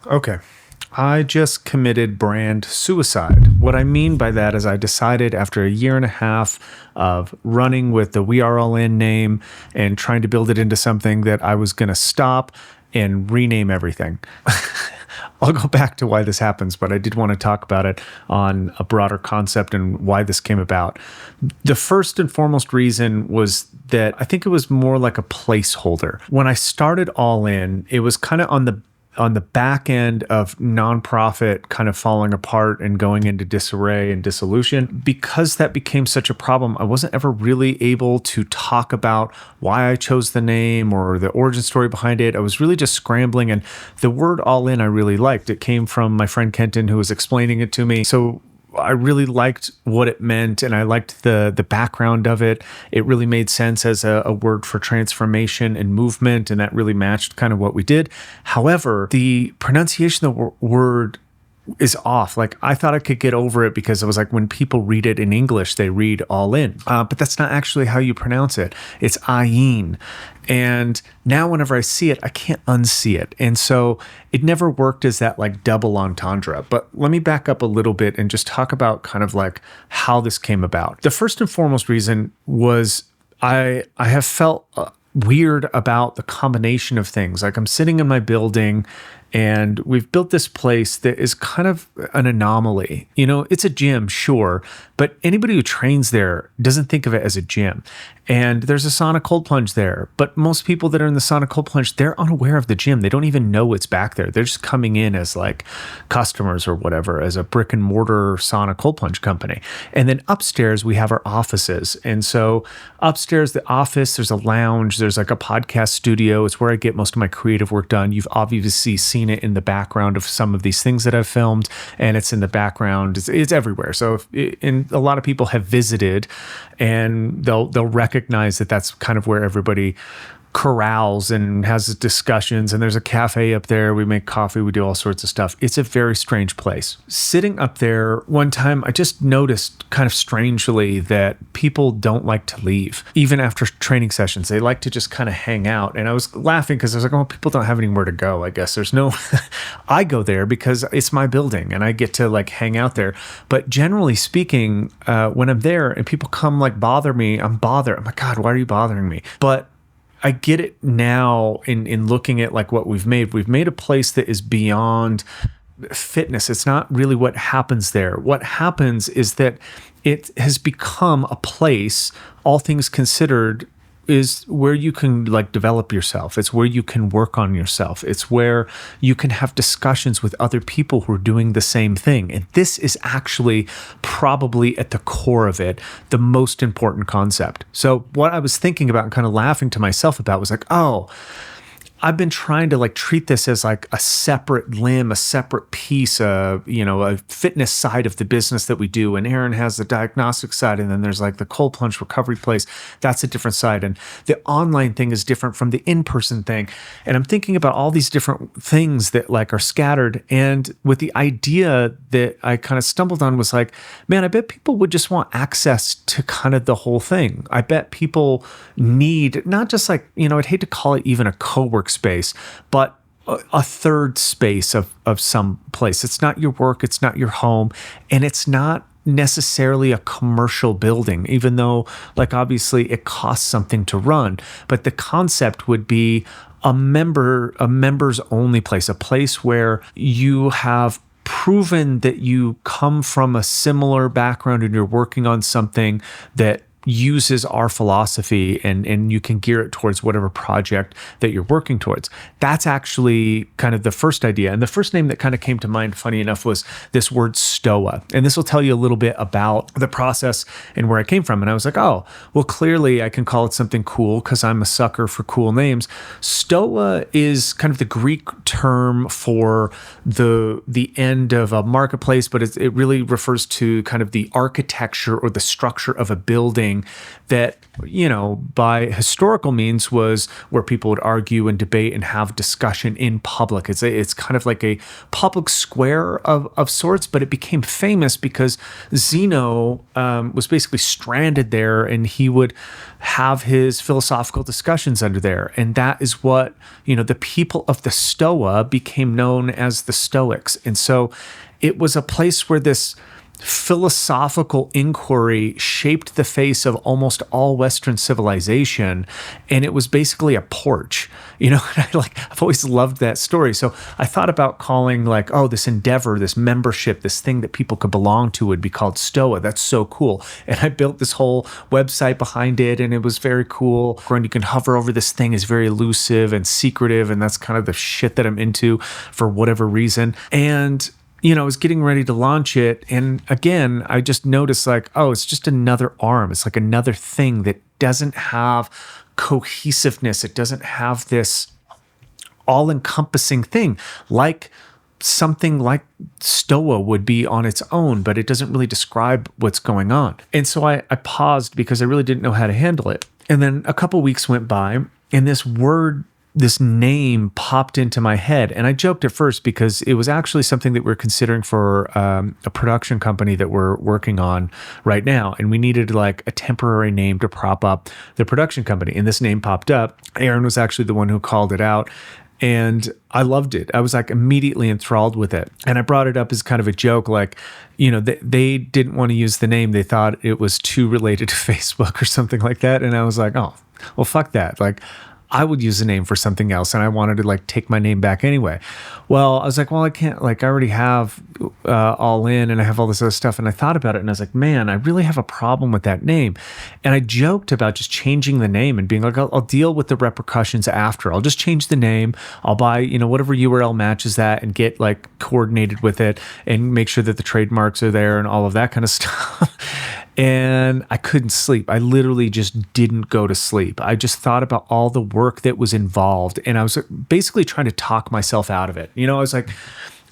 Okay. I just committed brand suicide. What I mean by that is I decided after a year and a half of running with the We Are All In name and trying to build it into something that I was going to stop and rename everything. I'll go back to why this happens, but I did want to talk about it on a broader concept and why this came about. The first and foremost reason was that I think it was more like a placeholder. When I started All In, it was kind of on the back end of nonprofit kind of falling apart and going into disarray and dissolution. Because that became such a problem, I wasn't ever really able to talk about why I chose the name or the origin story behind it. I was really just scrambling, and the word All In I really liked. It came from my friend Kenton, who was explaining it to me. So I really liked what it meant, and I liked the background of it. It really made sense as a word for transformation and movement, and that really matched kind of what we did. However, the pronunciation of the word is off. Like, I thought I could get over it because it was like when people read it in English, they read All In. But that's not actually how you pronounce it. It's ayin. And now whenever I see it, I can't unsee it. And so it never worked as that like double entendre. But let me back up a little bit and just talk about kind of like how this came about. The first and foremost reason was I have felt weird about the combination of things. Like, I'm sitting in my building and we've built this place that is kind of an anomaly. You know, it's a gym, sure, but anybody who trains there doesn't think of it as a gym. And there's a sauna cold plunge there, but most people that are in the sauna cold plunge, they're unaware of the gym. They don't even know it's back there. They're just coming in as like customers or whatever, as a brick and mortar sauna cold plunge company. And then upstairs, we have our offices. And so upstairs, the office, there's a lounge, there's like a podcast studio. It's where I get most of my creative work done. You've obviously seen it in the background of some of these things that I've filmed, and it's in the background. It's everywhere. So and a lot of people have visited, and they'll recognize that that's kind of where everybody corrals and has discussions, and there's a cafe up there. We make coffee, we do all sorts of stuff. It's a very strange place. Sitting up there one time, I just noticed kind of strangely that people don't like to leave. Even after training sessions, they like to just kind of hang out. And I was laughing because I was like, oh, people don't have anywhere to go. I guess there's no, I go there because it's my building and I get to like hang out there. But generally speaking, when I'm there and people come like bother me, I'm bothered. I'm like, God, why are you bothering me? But I get it now in looking at like what we've made. We've made a place that is beyond fitness. It's not really what happens there. What happens is that it has become a place, all things considered, is where you can like develop yourself. It's where you can work on yourself. It's where you can have discussions with other people who are doing the same thing. And this is actually probably at the core of it, the most important concept. So what I was thinking about and kind of laughing to myself about was like, oh, I've been trying to like treat this as like a separate limb, a separate piece of, a fitness side of the business that we do. And Aaron has the diagnostic side. And then there's like the cold plunge recovery place. That's a different side. And the online thing is different from the in-person thing. And I'm thinking about all these different things that like are scattered. And with the idea that I kind of stumbled on was like, man, I bet people would just want access to kind of the whole thing. I bet people need not just like, I'd hate to call it even a co-work space, but a third space of some place. It's not your work, it's not your home, and it's not necessarily a commercial building, even though like obviously it costs something to run. But the concept would be a members only place, a place where you have proven that you come from a similar background and you're working on something that uses our philosophy and you can gear it towards whatever project that you're working towards. That's actually kind of the first idea. And the first name that kind of came to mind, funny enough, was this word Stoa. And this will tell you a little bit about the process and where I came from. And I was like, oh, well, clearly I can call it something cool because I'm a sucker for cool names. Stoa is kind of the Greek term for the end of a marketplace, but it really refers to kind of the architecture or the structure of a building thing that, by historical means was where people would argue and debate and have discussion in public. It's kind of like a public square of sorts, but it became famous because Zeno was basically stranded there, and he would have his philosophical discussions under there. And that is what, the people of the Stoa became known as the Stoics. And so it was a place where this philosophical inquiry shaped the face of almost all Western civilization, and it was basically a porch. I've always loved that story. So I thought about calling this endeavor, this membership, this thing that people could belong to would be called Stoa. That's so cool. And I built this whole website behind it, and it was very cool. And you can hover over this thing, is very elusive and secretive, and that's kind of the shit that I'm into for whatever reason. And I was getting ready to launch it. And again, I just noticed it's just another arm. It's like another thing that doesn't have cohesiveness. It doesn't have this all-encompassing thing like something like Stoa would be on its own, but it doesn't really describe what's going on. And so I paused because I really didn't know how to handle it. And then a couple weeks went by, and this name popped into my head. And I joked at first because it was actually something that we're considering for a production company that we're working on right now. And we needed a temporary name to prop up the production company. And this name popped up. Aaron was actually the one who called it out. And I loved it. I was immediately enthralled with it. And I brought it up as kind of a joke, they didn't want to use the name. They thought it was too related to Facebook or something like that. And I was like, oh, well, fuck that. I would use the name for something else, and I wanted to take my name back anyway. Well, I was like, well, I can't, I already have OLLIN, and I have all this other stuff. And I thought about it, and I was like, man, I really have a problem with that name. And I joked about just changing the name and being like, I'll deal with the repercussions after. I'll just change the name. I'll buy, whatever URL matches that and get coordinated with it and make sure that the trademarks are there and all of that kind of stuff. And I couldn't sleep. I literally just didn't go to sleep. I just thought about all the work that was involved, and I was basically trying to talk myself out of it. I was like,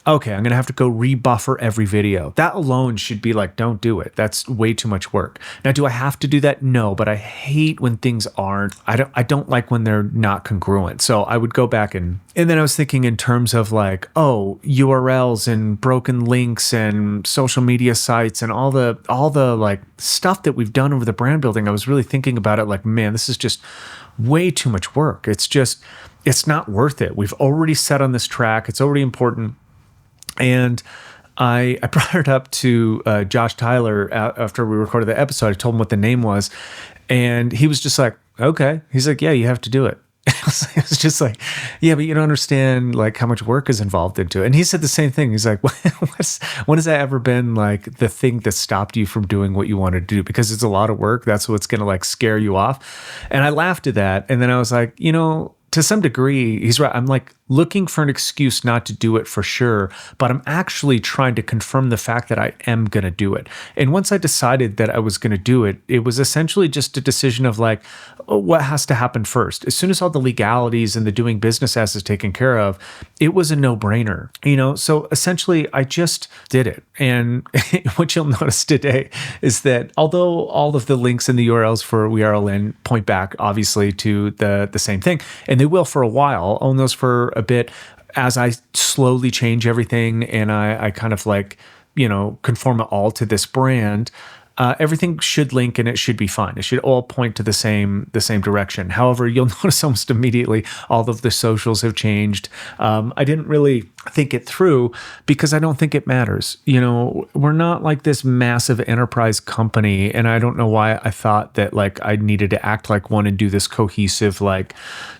okay, I'm going to have to go rebuffer every video. That alone should be don't do it. That's way too much work. Now, do I have to do that? No, but I hate when things aren't. I don't like when they're not congruent. So I would go back and then I was thinking in terms of URLs and broken links and social media sites and all the stuff that we've done over the brand building. I was really thinking about it man, this is just way too much work. It's not worth it. We've already set on this track. It's already important. And I brought it up to Josh Tyler after we recorded the episode. I told him what the name was, and he was just like, okay. He's like, yeah, you have to do it. It was just yeah, but you don't understand how much work is involved into it. And he said the same thing. He's like, when has that ever been the thing that stopped you from doing what you wanted to do? Because it's a lot of work. That's what's going to scare you off. And I laughed at that. And then I was like, to some degree, he's right. I'm looking for an excuse not to do it for sure, but I'm actually trying to confirm the fact that I am going to do it. And once I decided that I was going to do it, it was essentially just a decision of what has to happen first. As soon as all the legalities and the doing business as is taken care of, it was a no-brainer, So essentially, I just did it. And what you'll notice today is that although all of the links and the URLs for We Are OLLIN point back, obviously, to the same thing, and they will for a while. I'll own those for a bit as I slowly change everything and I kind of conform it all to this brand. Everything should link and it should be fine. It should all point to the same direction. However, you'll notice almost immediately all of the socials have changed. I didn't really think it through because I don't think it matters. We're not this massive enterprise company, and I don't know why I thought that I needed to act like one and do this cohesive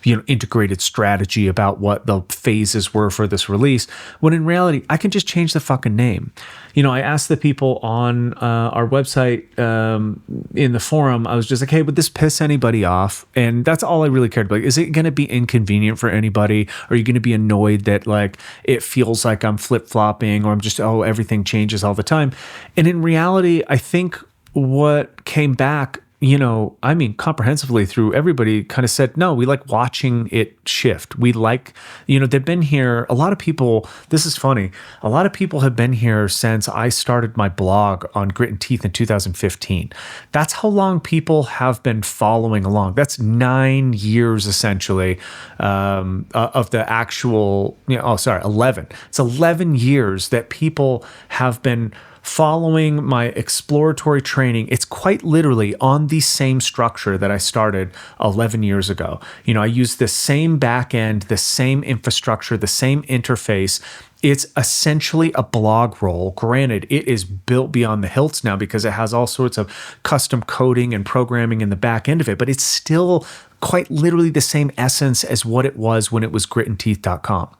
integrated strategy about what the phases were for this release, when in reality I can just change the fucking name. I asked the people on our website in the forum, I was just like, hey, would this piss anybody off? And that's all I really cared about. Is it going to be inconvenient for anybody? Are you going to be annoyed that it feels like I'm flip-flopping or I'm just, everything changes all the time? And in reality, I think what came back I mean, comprehensively through everybody kind of said, no, we like watching it shift. We like, they've been here. A lot of people, this is funny. A lot of people have been here since I started my blog on Grit and Teeth in 2015. That's how long people have been following along. That's 9 years essentially of the actual, 11. It's 11 years that people have been following my exploratory training. It's quite literally on the same structure that I started 11 years ago. I use the same back end, the same infrastructure, the same interface. It's essentially a blog roll. Granted, it is built beyond the hilts now because it has all sorts of custom coding and programming in the back end of it, but it's still quite literally the same essence as what it was when it was gritandteeth.com.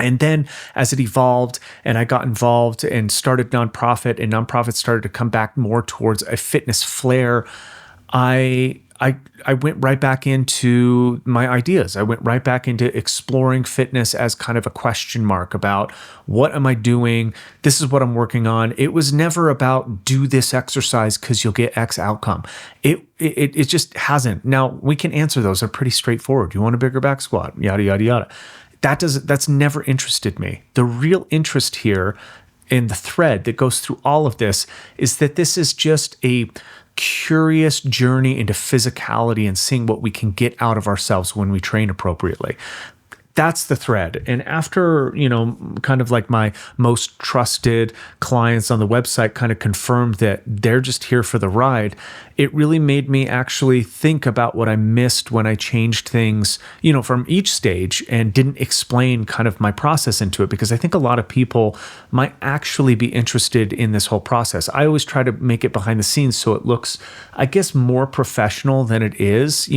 And then as it evolved and I got involved and started nonprofit, and nonprofit started to come back more towards a fitness flair, I went right back into my ideas. I went right back into exploring fitness as kind of a question mark about what am I doing? This is what I'm working on. It was never about do this exercise because you'll get X outcome. It just hasn't. Now we can answer those. They're pretty straightforward. You want a bigger back squat? Yada, yada, yada. That's never interested me. The real interest here in the thread that goes through all of this is that this is just a curious journey into physicality and seeing what we can get out of ourselves when we train appropriately. That's the thread. And after, kind of like my most trusted clients on the website kind of confirmed that they're just here for the ride, it really made me actually think about what I missed when I changed things, from each stage and didn't explain kind of my process into it, because I think a lot of people might actually be interested in this whole process. I always try to make it behind the scenes so it looks, I guess, more professional than it is,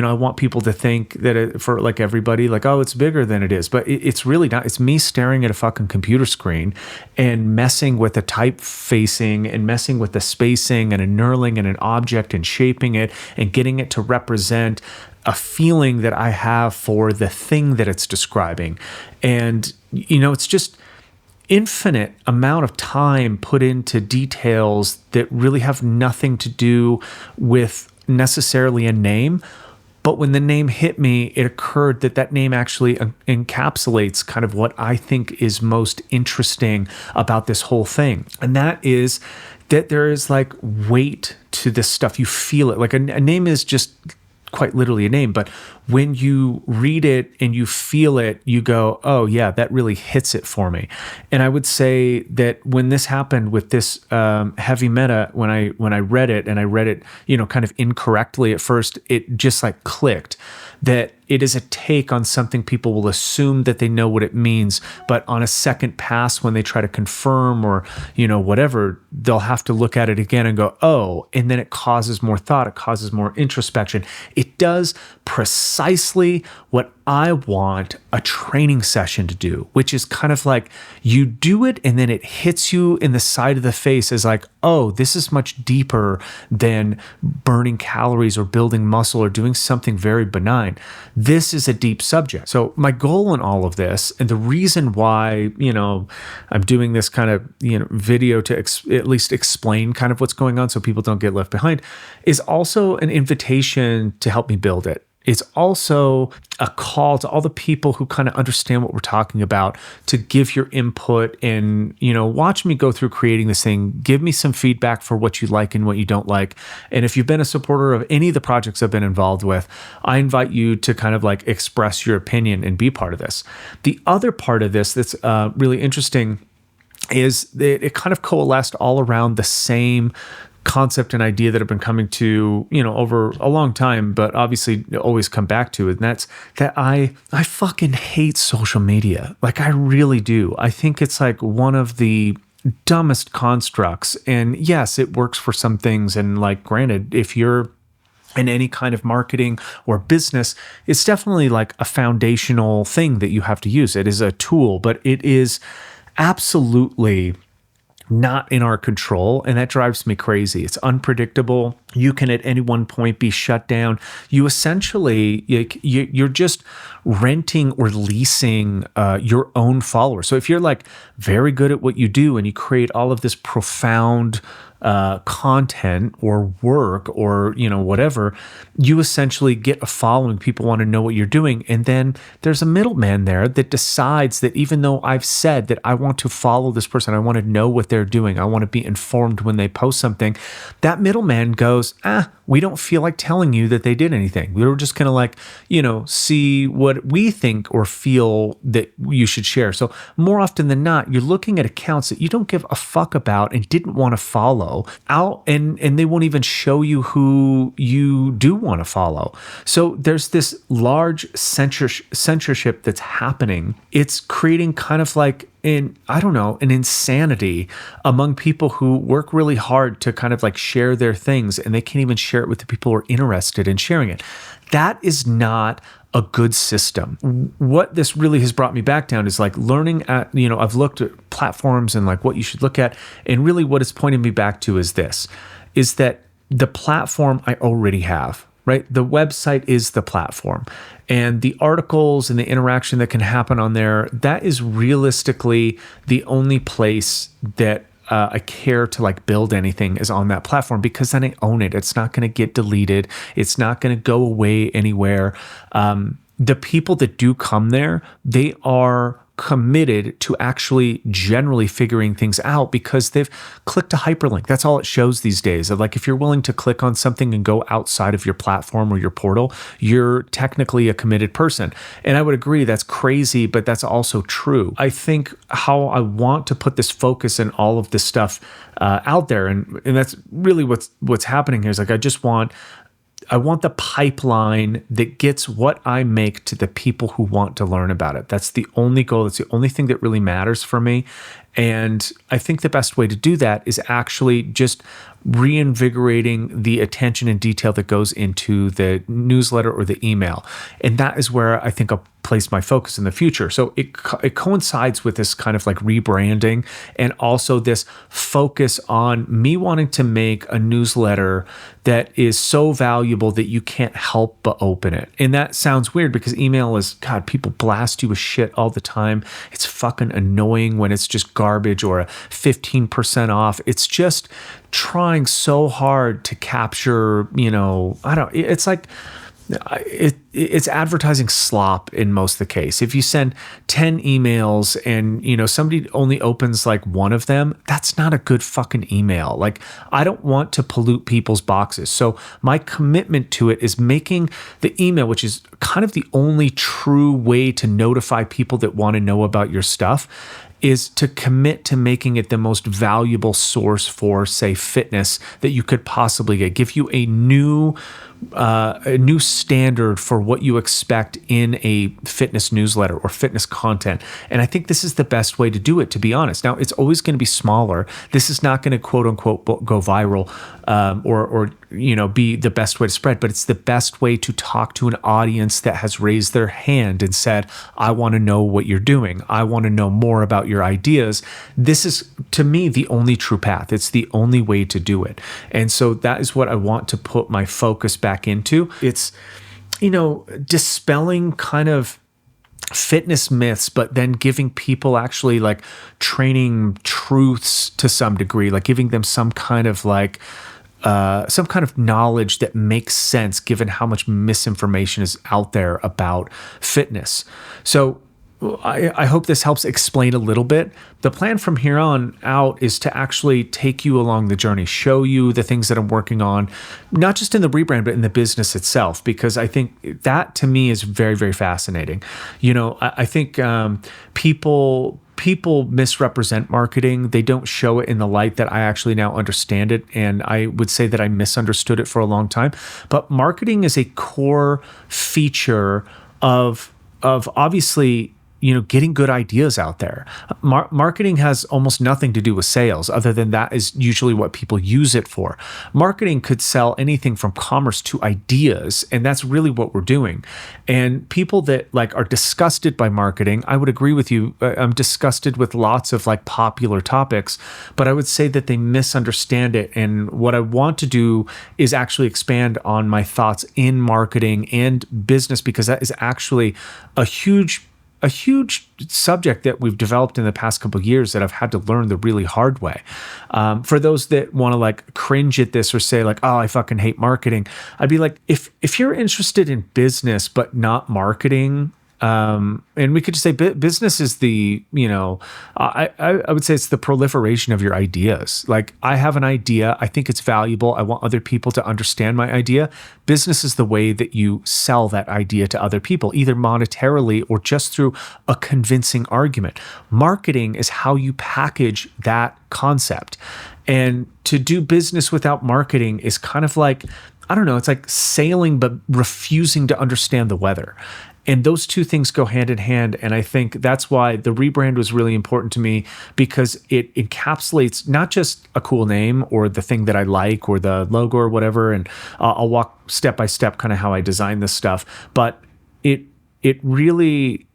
I want people to think that for like everybody, like, oh, it's bigger than it is, but it's really not. It's me staring at a fucking computer screen and messing with the typefacing and messing with the spacing and a knurling and an object and shaping it and getting it to represent a feeling that I have for the thing that it's describing. And, it's just infinite amount of time put into details that really have nothing to do with necessarily a name. But when the name hit me, it occurred that name actually encapsulates kind of what I think is most interesting about this whole thing. And that is that there is like weight to this stuff. You feel it. Like a name is just quite literally a name, but when you read it and you feel it, you go, oh yeah, that really hits it for me. And I would say that when this happened with this heavy meta, when I read it, and I read it, kind of incorrectly at first, it just like clicked that it is a take on something people will assume that they know what it means, but on a second pass, when they try to confirm or, whatever, they'll have to look at it again and go, oh, and then it causes more thought. It causes more introspection. It does precisely what I want a training session to do, which is kind of like you do it and then it hits you in the side of the face as like, oh, this is much deeper than burning calories or building muscle or doing something very benign. This is a deep subject. So my goal in all of this, and the reason why, I'm doing this kind of, video to at least explain kind of what's going on so people don't get left behind, is also an invitation to help me build it. It's also a call to all the people who kind of understand what we're talking about to give your input and, watch me go through creating this thing. Give me some feedback for what you like and what you don't like. And if you've been a supporter of any of the projects I've been involved with, I invite you to kind of like express your opinion and be part of this. The other part of this that's really interesting is that it kind of coalesced all around the same concept and idea that I've been coming to, over a long time, but obviously always come back to it. And that's that I fucking hate social media. Like I really do. I think it's like one of the dumbest constructs. And yes, it works for some things. And like, granted, if you're in any kind of marketing or business, it's definitely like a foundational thing that you have to use. It is a tool, but it is absolutely not in our control, and that drives me crazy. It's unpredictable. You can at any one point be shut down. You essentially, you're just renting or leasing your own followers. So if you're like very good at what you do and you create all of this profound content or work or, whatever, you essentially get a following. People want to know what you're doing. And then there's a middleman there that decides that even though I've said that I want to follow this person, I want to know what they're doing, I want to be informed when they post something, that middleman goes, we don't feel like telling you that they did anything. We were just going to see what we think or feel that you should share. So more often than not, you're looking at accounts that you don't give a fuck about and didn't want to follow out, and they won't even show you who you do want to follow. So there's this large censorship that's happening. It's creating kind of like an insanity among people who work really hard to kind of like share their things, and they can't even share it with the people who are interested in sharing it. That is not a good system. What this really has brought me back down is like learning at, I've looked at platforms and like what you should look at. And really what it's pointing me back to is that the platform I already have, right? The website is the platform, and the articles and the interaction that can happen on there, that is realistically the only place that I care to like build anything is on that platform, because then I own it. It's not going to get deleted. It's not going to go away anywhere. The people that do come there, they are committed to actually generally figuring things out because they've clicked a hyperlink. That's all it shows these days. Like if you're willing to click on something and go outside of your platform or your portal, you're technically a committed person. And I would agree that's crazy, but that's also true. I think how I want to put this focus and all of this stuff out there, and that's really what's happening here is like I want the pipeline that gets what I make to the people who want to learn about it. That's the only goal. That's the only thing that really matters for me. And I think the best way to do that is actually just reinvigorating the attention and detail that goes into the newsletter or the email. And that is where I think I'll place my focus in the future. So it coincides with this kind of like rebranding, and also this focus on me wanting to make a newsletter that is so valuable that you can't help but open it. And that sounds weird because email is, God, people blast you with shit all the time. It's fucking annoying when it's just garbage or a 15% off. It's just trying so hard to capture, it's like, it's advertising slop in most of the case. If you send 10 emails and, somebody only opens like one of them, that's not a good fucking email. Like, I don't want to pollute people's boxes. So my commitment to it is making the email, which is kind of the only true way to notify people that want to know about your stuff, is to commit to making it the most valuable source for, say, fitness that you could possibly get. Give you a new standard for what you expect in a fitness newsletter or fitness content. And I think this is the best way to do it, to be honest. Now, it's always going to be smaller. This is not going to quote unquote go viral or be the best way to spread, but it's the best way to talk to an audience that has raised their hand and said, I want to know what you're doing. I want to know more about your ideas. This is, to me, the only true path. It's the only way to do it. And so that is what I want to put my focus back into. It's, dispelling kind of fitness myths, but then giving people actually like training truths to some degree, like giving them some kind of knowledge that makes sense given how much misinformation is out there about fitness. So I hope this helps explain a little bit. The plan from here on out is to actually take you along the journey, show you the things that I'm working on, not just in the rebrand, but in the business itself, because I think that to me is very, very fascinating. I think people misrepresent marketing. They don't show it in the light that I actually now understand it. And I would say that I misunderstood it for a long time. But marketing is a core feature of obviously, getting good ideas out there. Marketing has almost nothing to do with sales, other than that is usually what people use it for. Marketing could sell anything from commerce to ideas, and that's really what we're doing. And people that are disgusted by marketing, I would agree with you. I'm disgusted with lots of popular topics, but I would say that they misunderstand it. And what I want to do is actually expand on my thoughts in marketing and business, because that is actually a huge a huge subject that we've developed in the past couple of years that I've had to learn the really hard way. For those that want to like cringe at this or say like, oh, I fucking hate marketing, I'd be like, if you're interested in business but not marketing, and we could just say business is the, I would say it's the proliferation of your ideas. Like, I have an idea. I think it's valuable. I want other people to understand my idea. Business is the way that you sell that idea to other people, either monetarily or just through a convincing argument. Marketing is how you package that concept. And to do business without marketing is kind of like, I don't know, it's like sailing but refusing to understand the weather. And those two things go hand in hand. And I think that's why the rebrand was really important to me, because it encapsulates not just a cool name or the thing that I like or the logo or whatever. And I'll walk step by step kind of how I design this stuff. But it really,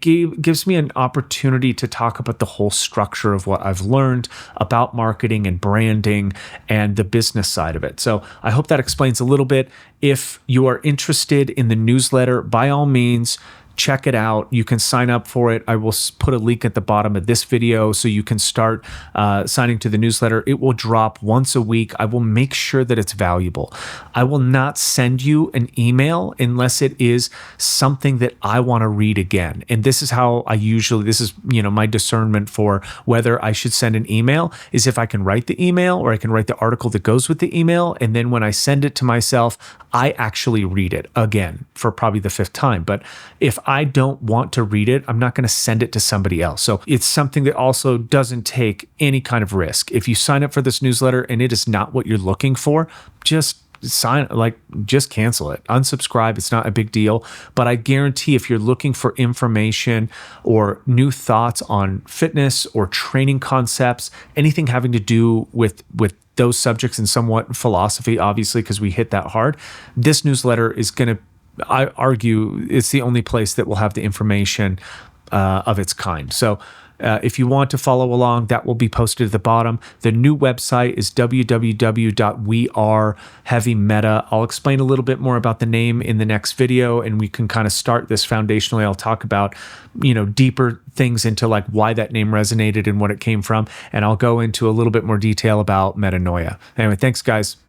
gives me an opportunity to talk about the whole structure of what I've learned about marketing and branding and the business side of it. So I hope that explains a little bit. If you are interested in the newsletter, by all means, check it out. You can sign up for it. I will put a link at the bottom of this video so you can start signing to the newsletter. It will drop once a week. I will make sure that it's valuable. I will not send you an email unless it is something that I want to read again. And this is how this is, my discernment for whether I should send an email is if I can write the email or I can write the article that goes with the email. And then when I send it to myself, I actually read it again for probably the 5th time. But if I don't want to read it, I'm not going to send it to somebody else. So it's something that also doesn't take any kind of risk. If you sign up for this newsletter and it is not what you're looking for, just cancel it, unsubscribe. It's not a big deal. But I guarantee if you're looking for information or new thoughts on fitness or training concepts, anything having to do with those subjects and somewhat philosophy, obviously, because we hit that hard, this newsletter is going to, I argue, it's the only place that will have the information of its kind. So if you want to follow along, that will be posted at the bottom. The new website is www.weareheavymeta. I'll explain a little bit more about the name in the next video, and we can kind of start this foundationally. I'll talk about, deeper things into like why that name resonated and what it came from. And I'll go into a little bit more detail about metanoia. Anyway, thanks, guys.